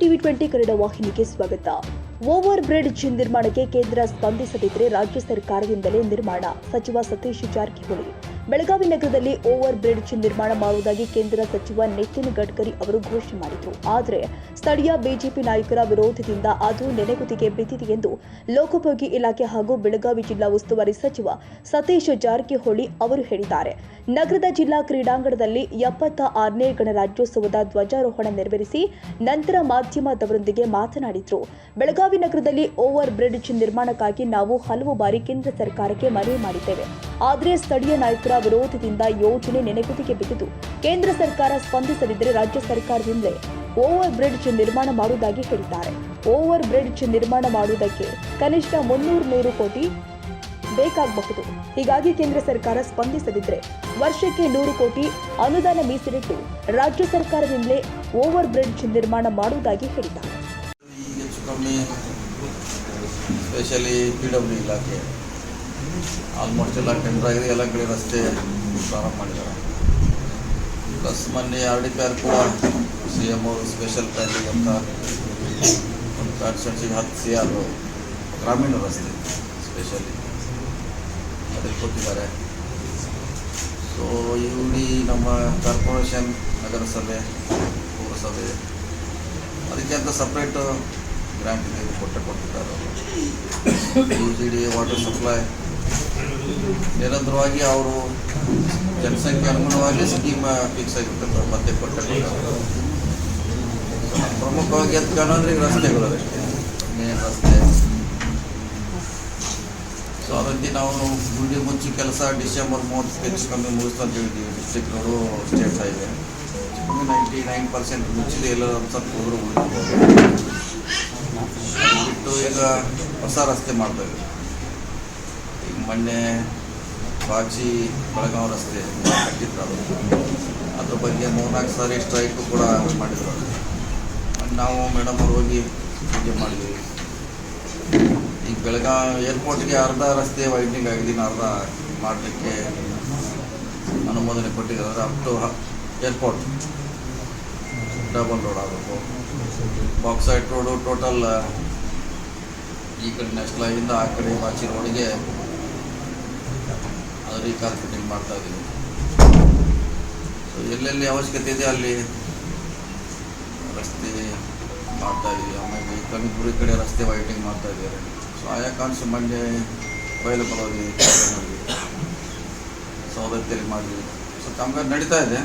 TV 20 Kannada ವಾಹಿನಿಗೆ ಸ್ವಾಗತ. Over bridge ನಿರ್ಮಾಣಕ್ಕೆ ಕೇಂದ್ರ ಸ್ಪಂದಿಸದಿದ್ದರೆ ರಾಜ್ಯ ಸರ್ಕಾರದಿಂದಲೇ ನಿರ್ಮಾಣ. ಸಚಿವ ಸತೀಶ್ ಜಾರಕಿಹೊಳಿ. ಬೆಳಗಾವಿ ನಗರದಲ್ಲಿ ಓವರ್ ಬ್ರಿಡ್ಜ್ ನಿರ್ಮಾಣ ಮಾಡುವುದಾಗಿ ಕೇಂದ್ರ ಸಚಿವ ನಿತಿನ್ ಗಡ್ಕರಿ ಅವರು ಘೋಷಣೆ ಮಾಡಿದರು. ಆದರೆ ಸ್ಥಳೀಯ ಬಿಜೆಪಿ ನಾಯಕರ ವಿರೋಧದಿಂದ ಅದು ನೆನೆಗುದಿಗೆ ಬಿದ್ದಿದೆ ಎಂದು ಲೋಕೋಪಯೋಗಿ ಇಲಾಖೆ ಹಾಗೂ ಬೆಳಗಾವಿ ಜಿಲ್ಲಾ ಉಸ್ತುವಾರಿ ಸಚಿವ ಸತೀಶ್ ಜಾರಕಿಹೊಳಿ ಅವರು ಹೇಳಿದ್ದಾರೆ. ನಗರದ ಜಿಲ್ಲಾ ಕ್ರೀಡಾಂಗಣದಲ್ಲಿ 76ನೇ ಗಣರಾಜ್ಯೋತ್ಸವದ ಧ್ವಜಾರೋಹಣ ನೆರವೇರಿಸಿ ನಂತರ ಮಾಧ್ಯಮದವರೊಂದಿಗೆ ಮಾತನಾಡಿದರು. ಬೆಳಗಾವಿ ನಗರದಲ್ಲಿ ಓವರ್ ಬ್ರಿಡ್ಜ್ ನಿರ್ಮಾಣಕ್ಕಾಗಿ ನಾವು ಹಲವು ಬಾರಿ ಕೇಂದ್ರ ಸರ್ಕಾರಕ್ಕೆ ಮನವಿ ಮಾಡಿದ್ದೇವೆ. ಆದರೆ ಸ್ಥಳೀಯ ನಾಯಕರ ವಿರೋಧದಿಂದ ಯೋಜನೆ ನೆನೆಗುದಿಗೆ ಬಿದ್ದಿದ್ದು ಕೇಂದ್ರ ಸರ್ಕಾರ ಸ್ಪಂದಿಸದಿದ್ದರೆ ರಾಜ್ಯ ಸರ್ಕಾರದಿಂದಲೇ ಓವರ್ ಬ್ರಿಡ್ಜ್ ನಿರ್ಮಾಣ ಮಾಡುವುದಾಗಿ ಹೇಳಿದ್ದಾರೆ. ಓವರ್ ಬ್ರಿಡ್ಜ್ ನಿರ್ಮಾಣ ಮಾಡುವುದಕ್ಕೆ ಕನಿಷ್ಠ 300 ಕೋಟಿ ಬೇಕಾಗಬಹುದು. ಹೀಗಾಗಿ ಕೇಂದ್ರ ಸರ್ಕಾರ ಸ್ಪಂದಿಸದಿದ್ದರೆ ವರ್ಷಕ್ಕೆ 100 ಕೋಟಿ ಅನುದಾನ ಮೀಸಲಿಟ್ಟು ರಾಜ್ಯ ಸರ್ಕಾರದಿಂದಲೇ ಓವರ್ ಬ್ರಿಡ್ಜ್ ನಿರ್ಮಾಣ ಮಾಡುವುದಾಗಿ ಹೇಳಿದ್ದಾರೆ. ಸ್ಪೆಷಲಿ PW ಇಲಾಖೆ ಆಲ್ಮೋಸ್ಟ್ ಎಲ್ಲ ಟೆಂಡರ್ ಆಗಿದೆ, ಎಲ್ಲ ಕಡೆ ರಸ್ತೆ ಪ್ರಾರಂಭ ಮಾಡಿದ್ದಾರೆ. ಪ್ಲಸ್ ಮೊನ್ನೆ RDPR ಕೂಡ CM ಅವರು ಸ್ಪೆಷಲ್ ಪ್ಲಾನಿಂಗ್ ಅಂತ ಒಂದು ಕಾನ್ಸ್ಟಿಟ್ಯೂನ್ಸಿಗೆ 10 CR ಗ್ರಾಮೀಣ ರಸ್ತೆ ಸ್ಪೆಷಲಿ ಅದಕ್ಕೆ ಕೊಟ್ಟಿದ್ದಾರೆ. ಸೊ ಇಡೀ ನಮ್ಮ ಕಾರ್ಪೊರೇಷನ್, ನಗರಸಭೆ, ಪೌರಸಭೆ ಅದಕ್ಕೆ ಅಂತ ಸಪ್ರೇಟ್ ಗ್ರಾಂಟ್ ಕೊಟ್ಟಿದ್ದಾರೆ. UGD ವಾಟರ್ ಸಪ್ಲೈ ನಿರಂತರವಾಗಿ ಅವರು ಜನಸಂಖ್ಯೆ ಅನುಗುಣವಾಗಿ ಸ್ಕೀಮ್ ಫಿಕ್ಸ್ ಆಗಿರ್ತದೆ, ಮತ್ತೆ ಕೊಟ್ಟಿದ್ದಾರೆ. ಪ್ರಮುಖವಾಗಿ ಅಂತ ಕಾಣೋದ್ರೆ ರಸ್ತೆಗಳು ಅದಕ್ಕೆ ಮೇನ್ ರಸ್ತೆ. ಸೊ ಅದಕ್ಕೆ ನಾವು ಗುಡಿ ಮುಚ್ಚಿ ಕೆಲಸ ಡಿಸೆಂಬರ್ 30 ಹೆಚ್ಚು ಕಮ್ಮಿ ಮುಗಿಸ್ತಾ ಅಂತ ಹೇಳಿದ್ದೀವಿ. ಡಿಸ್ಟ್ರಿಕ್ಟ್ ರೋಡು, ಸ್ಟೇಟ್ ಹೈವೇ 99% ಮುಚ್ಚಿದೆ, ಎಲ್ಲ ಒಂದು ಸ್ವಲ್ಪ ಹೋದ್ರು ಬಿಟ್ಟು ಈಗ ಹೊಸ ರಸ್ತೆ ಮಾಡ್ತಾಯಿದ್ದೀವಿ. ಈಗ ಮೊನ್ನೆ ಬಾಚಿ ಬೆಳಗಾವಿ ರಸ್ತೆ ಕಟ್ಟಿದ್ರು, ಅದ್ರ ಬಗ್ಗೆ 3-4 ಸಾರಿ ಸ್ಟ್ರೈಕು ಕೂಡ ಮಾಡಿದ್ರು. ನಾವು ಮೇಡಮ್ ಅವ್ರು ಹೋಗಿ ಪೂಜೆ ಮಾಡಿದ್ವಿ. ಈಗ ಬೆಳಗಾವಿ ಏರ್ಪೋರ್ಟ್ಗೆ ಅರ್ಧ ರಸ್ತೆ ವೈಡ್ನಿಂಗ್ ಆಗಿದೆ, ಅರ್ಧ ಮಾಡಲಿಕ್ಕೆ ಅನುಮೋದನೆ ಕೊಟ್ಟಿದ್ದಾರೆ. Up to airport double road ಆಗಬೇಕು. ಬಾಕ್ಸೈಟ್ ರೋಡು ಟೋಟಲ್ ಈ ಕಡೆ ನ್ಯಾಷನಲ್ ಹೈವೇಯಿಂದ ಆ ಕಡೆ ಬಾಚಿ ರೋಡಿಗೆ ಅದು ರೀಕಾರ್ಪೆಟಿಂಗ್ ಮಾಡ್ತಾ ಇದ್ದೀವಿ. ಸೊ ಎಲ್ಲೆಲ್ಲಿ ಅವಶ್ಯಕತೆ ಇದೆ ಅಲ್ಲಿ ರಸ್ತೆ ಮಾಡ್ತಾ ಇದ್ದೀವಿ. ಆಮೇಲೆ ಈ ಕನಕಪುರ ಕಡೆ ರಸ್ತೆ ವೈಟಿಂಗ್ ಮಾಡ್ತಾ ಇದ್ದಾರೆ. ಸೊ ಆಯಾ ಕಾನ್ಸ್ ಮಂಡ್ಯ ಅವೈಲೇಬಲ್ ಆಗಿ ಸೌದತ್ತಿಯಲ್ಲಿ ಮಾಡಿದ್ವಿ. ಸೊ ಕಾಮಗಾರಿ ನಡೀತಾ ಇದೆ,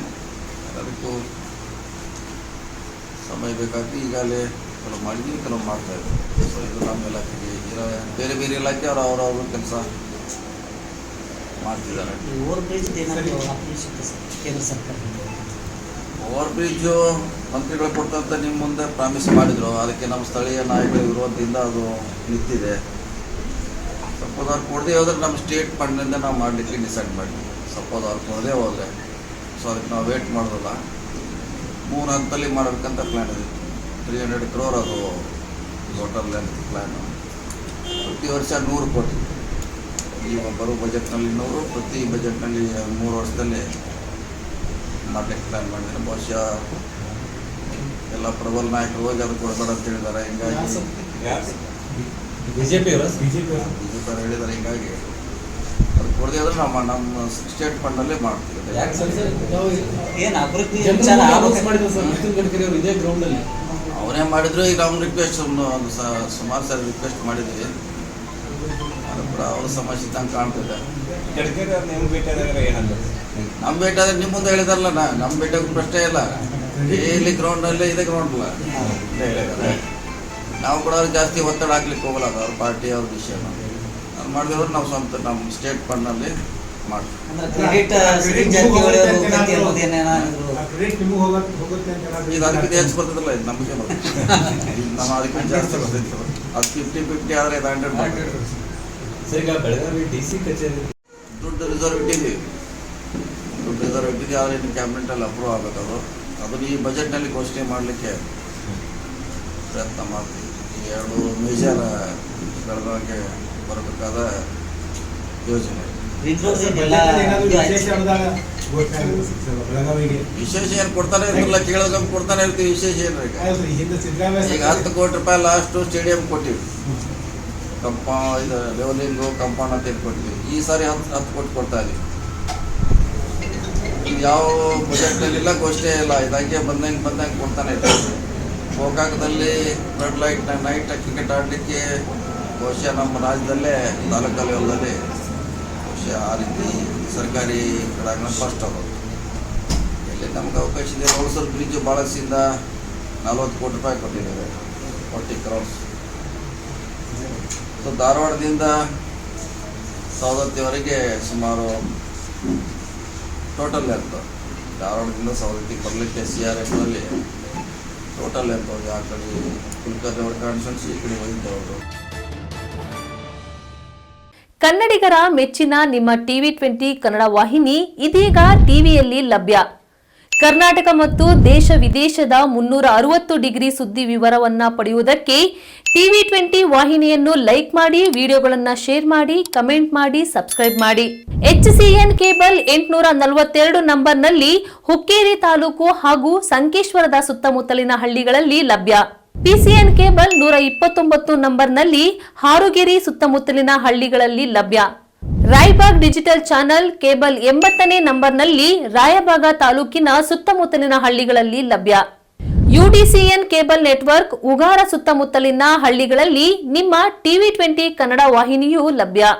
ಅದಕ್ಕೂ ಸಮಯ ಬೇಕಾಗ್ತದೆ. ಈಗಾಗಲೇ ಕೆಲವು ಮಾಡಿದ್ವಿ, ಕೆಲವು ಮಾಡ್ತಾ ಇದ್ದೀವಿ. ಸೊ ಇದು ನಮ್ಮ ಇಲಾಖೆಗೆ ಬೇರೆ ಬೇರೆ ಇಲಾಖೆ ಅವರವರು ಕೆಲಸ ಮಾಡ್ತಿದ್ದಾರೆ. ಓವರ್ ಬ್ರಿಡ್ಜು ಮಂತ್ರಿಗಳು ಕೊಟ್ಟಂತ ನಿಮ್ಮ ಮುಂದೆ ಪ್ರಾಮಿಸ್ ಮಾಡಿದರು. ಅದಕ್ಕೆ ನಮ್ಮ ಸ್ಥಳೀಯ ನಾಯಕರ ವಿರೋಧದಿಂದ ಅದು ನಿಂತಿದೆ. ಸಪೋಸ್ ಅವ್ರು ಕೊಡದೆ ಹೋದ್ರೆ ನಮ್ಮ ಸ್ಟೇಟ್ ಫಂಡ್ನಿಂದ ನಾವು ಮಾಡಲಿಕ್ಕೆ ಡಿಸೈಡ್ ಮಾಡಿದ್ವಿ. ಸಪೋಸ್ ಅವ್ರು ಕೊಡದೆ ಹೋದರೆ ಸೊ ಅದಕ್ಕೆ ನಾವು ವೇಟ್ ಮಾಡೋದಿಲ್ಲ. 3 ಹಂತದಲ್ಲಿ ಮಾಡಬೇಕಂತ ಪ್ಲ್ಯಾನ್ ಇದೆ. 300 crore ಅದು ಟೋಟಲ್ ಲೆಂತ್ ಪ್ಲ್ಯಾನು. ಪ್ರತಿ ವರ್ಷ 100 ಕೋಟಿ. ಈಗ ಬರೋ ಬಜೆಟ್ನಲ್ಲಿ 100, ಪ್ರತಿ ಬಜೆಟ್ನಲ್ಲಿ 3 ವರ್ಷದಲ್ಲಿ ಮಾಡಲಿಕ್ಕೆ ಪ್ಲ್ಯಾನ್ ಮಾಡಿದ್ದಾರೆ. ಬಹುಶಃ ಎಲ್ಲ ಪ್ರಬಲ ನಾಯಕರು ಹೋಗಿ ಅದು ಕೊಡಬೇಡ ಅಂತ ಹೇಳಿದ್ದಾರೆ. ಹಿಂಗಾಗಿ ಬಿಜೆಪಿ ಅವರು ಹೇಳಿದ್ದಾರೆ. ಹಿಂಗಾಗಿ ಅದು ಕೊಡದೆ ಹೋದ್ರೆ ನಮ್ಮ ಸ್ಟೇಟ್ ಫಂಡಲ್ಲೇ ಮಾಡ್ತೀವಿ. ಅವರೇ ಮಾಡಿದ್ರು. ಈಗ ನಾವು ರಿಕ್ವೆಸ್ಟ್ ಸುಮಾರು ಸಾರಿ ರಿಕ್ವೆಸ್ಟ್ ಮಾಡಿದ್ವಿ. ಅದು ಕೂಡ ಅವ್ರ ಸಮಸ್ಯೆ ತಂಗೆ ಕಾಣ್ತಿದೆ. ನಮ್ಮ ಭೇಟಿ ಆದರೆ ನಿಮ್ಮ ಮುಂದೆ ಹೇಳಿದಾರಲ್ಲ, ನಮ್ಮ ಭೇಟಿಯಾಗ ಪ್ರಶ್ನೆ ಇಲ್ಲ. ಇಲ್ಲಿ ಗ್ರೌಂಡಲ್ಲೇ ಇದೆ, ಗ್ರೌಂಡ್ ಇಲ್ಲ ಹೇಳಿದ್ದಾರೆ. ನಾವು ಕೂಡ ಅವ್ರಿಗೆ ಜಾಸ್ತಿ ಒತ್ತಡ ಹಾಕ್ಲಿಕ್ಕೆ ಹೋಗಲ್ಲ. ಅದು ಅವ್ರ ಪಾರ್ಟಿ ಅವ್ರ ವಿಷಯ. ಅದು ಮಾಡಿದವ್ರು ನಾವು ಸ್ವಂತ ನಮ್ಮ ಸ್ಟೇಟ್ ಫಂಡ್ನಲ್ಲಿ ಮಾಡ್ತೀವಿ. ಇದು ಅದಕ್ಕಿಂತ ಹೆಚ್ಚು ಬರ್ತದಲ್ಲ, ಇದು ನಮಗೆ ನಮ್ಮ ಅದಕ್ಕಿಂತ ಜಾಸ್ತಿ ಬರ್ತೈತಿ. ಅದು 50-50 ಆದರೆ ಇದು 100 ಬೆಳಗಾವಿ DC ಕಚೇರಿ ದುಡ್ಡು ರಿಸರ್ವ್ ಇಟ್ಟಿದ್ದೀವಿ. ಆದರೆ ಇನ್ನು ಕ್ಯಾಬಿನೆಟಲ್ಲಿ ಅಪ್ರೂವ್ ಆಗಬೇಕು. ಅದನ್ನು ಈ ಬಜೆಟ್ನಲ್ಲಿ ಘೋಷಣೆ ಮಾಡಲಿಕ್ಕೆ ಪ್ರಯತ್ನ ಮಾಡ್ತೀವಿ. ಈ 2 ಮೇಜರ್ ಬೆಳಗಾವಿಗೆ ಬರಬೇಕಾದ ಯೋಜನೆ. ಘೋಷಣೆ ಆಗಿರುತ್ತೆ ಸರ್ ಬೆಳಗಾವಿಗೆ. ವಿಶೇಷ ಏನು ಕೊಡ್ತಾನೆ ಇರ್ತಿಲ್ಲ, ಕೇಳೋದಮ್ಮ ಕೊಡ್ತಾನೆ ಇರ್ತೀವಿ. ವಿಶೇಷ ಏನು ಈಗ ಅಲ್ರಿ ಹಿಂದೆ ಸಿದ್ದರಾಮಯ್ಯ ಈಗ 10 ಕೋಟಿ ರೂಪಾಯಿ ಲಾಸ್ಟು ಸ್ಟೇಡಿಯಂ ಕೊಟ್ಟಿವಿ, ಇದು ಲೆವೆಲಿಂಗು ಕಂಪೌಂಡ್ ಅಂತ ಏನು ಕೊಟ್ಟಿವಿ. ಈ ಸಾರಿ 10 ಕೋಟಿ ಕೊಡ್ತಾ ಇದೀವಿ. ಇದು ಯಾವ ಬಜೆಟ್ನಲ್ಲಿಲ್ಲ, ಘೋಷಣೆ ಇಲ್ಲ, ಇದಂಗೆ ಬಂದಂಗೆ ಕೊಡ್ತಾನೆ ಇರ್ತೀವಿ. ಗೋಕಾಕದಲ್ಲಿ ರೆಡ್ ಲೈಟ್ ನೈಟ್ ಕ್ರಿಕೆಟ್ ಆಡಲಿಕ್ಕೆ ಬಹುಶಃ ನಮ್ಮ ರಾಜ್ಯದಲ್ಲೇ ತಾಲೂಕು ಲೆವೆಲಲ್ಲಿ ಬಹುಶಃ ಆ ರೀತಿ ಸರ್ಕಾರಿ ಕ್ರೀಡಾಂಗಣ ಫಸ್ಟ್ ಆಗೋದು. ಇಲ್ಲಿ ನಮ್ಗೆ ಅವಕಾಶ ಇದೆ. ಹೊಳಸೂರು ಬ್ರಿಡ್ಜು ಭಾಳಸಿಂದ 40 ಕೋಟಿ ರೂಪಾಯಿ ಕೊಟ್ಟಿದ್ದೇವೆ, 40 crores. ಸೊ ಧಾರವಾಡದಿಂದ ಸವದತ್ತಿವರೆಗೆ ಸುಮಾರು ಟೋಟಲ್ ಲೆಂತ್, ಧಾರವಾಡದಿಂದ ಸವದತ್ತಿಗೆ ಬರಲಿಕ್ಕೆ CRFನಲ್ಲಿ ಟೋಟಲ್ ಲೆಂತ್ ಹೋಗಿ ಆ ಕಡೆ ಕುಲಕರ್ಣಿ ಅವ್ರ ಕಾನ್ಸ್ಟಿಟ್ಯೂನ್ಸಿ, ಈ ಕಡೆ ವೈದ್ಯವರು. ಕನ್ನಡಿಗರ ಮೆಚ್ಚಿನ ನಿಮ್ಮ TV20 ಕನ್ನಡ ವಾಹಿನಿ ಇದೀಗ ಟಿವಿಯಲ್ಲಿ ಲಭ್ಯ. ಕರ್ನಾಟಕ ಮತ್ತು ದೇಶ ವಿದೇಶದ 360 ಡಿಗ್ರಿ ಸುದ್ದಿ ವಿವರವನ್ನ ಪಡೆಯುವುದಕ್ಕೆ TV20 ವಾಹಿನಿಯನ್ನು ಲೈಕ್ ಮಾಡಿ, ವಿಡಿಯೋಗಳನ್ನು ಶೇರ್ ಮಾಡಿ, ಕಮೆಂಟ್ ಮಾಡಿ, ಸಬ್ಸ್ಕ್ರೈಬ್ ಮಾಡಿ. HCN ಕೇಬಲ್ 842 ನಂಬರ್ನಲ್ಲಿ ಹುಕ್ಕೇರಿ ತಾಲೂಕು ಹಾಗೂ ಸಂಕೇಶ್ವರದ ಸುತ್ತಮುತ್ತಲಿನ ಹಳ್ಳಿಗಳಲ್ಲಿ ಲಭ್ಯ. PCN ಕೇಬಲ್ 129 ನಂಬರ್ನಲ್ಲಿ ಹಾರುಗೆರೆ ಸುತ್ತಮುತ್ತಲಿನ ಹಳ್ಳಿಗಳಲ್ಲಿ ಲಭ್ಯ. ರಾಯಬಾಗ್ ಡಿಜಿಟಲ್ ಚಾನೆಲ್ ಕೇಬಲ್ 80ನೇ ನಂಬರ್ನಲ್ಲಿ ರಾಯಬಾಗ ತಾಲೂಕಿನ ಸುತ್ತಮುತ್ತಲಿನ ಹಳ್ಳಿಗಳಲ್ಲಿ ಲಭ್ಯ. UDCN ಕೇಬಲ್ ನೆಟ್ವರ್ಕ್ ಉಗಾರ ಸುತ್ತಮುತ್ತಲಿನ ಹಳ್ಳಿಗಳಲ್ಲಿ ನಿಮ್ಮ TV20 ಕನ್ನಡ ವಾಹಿನಿಯೂ ಲಭ್ಯ.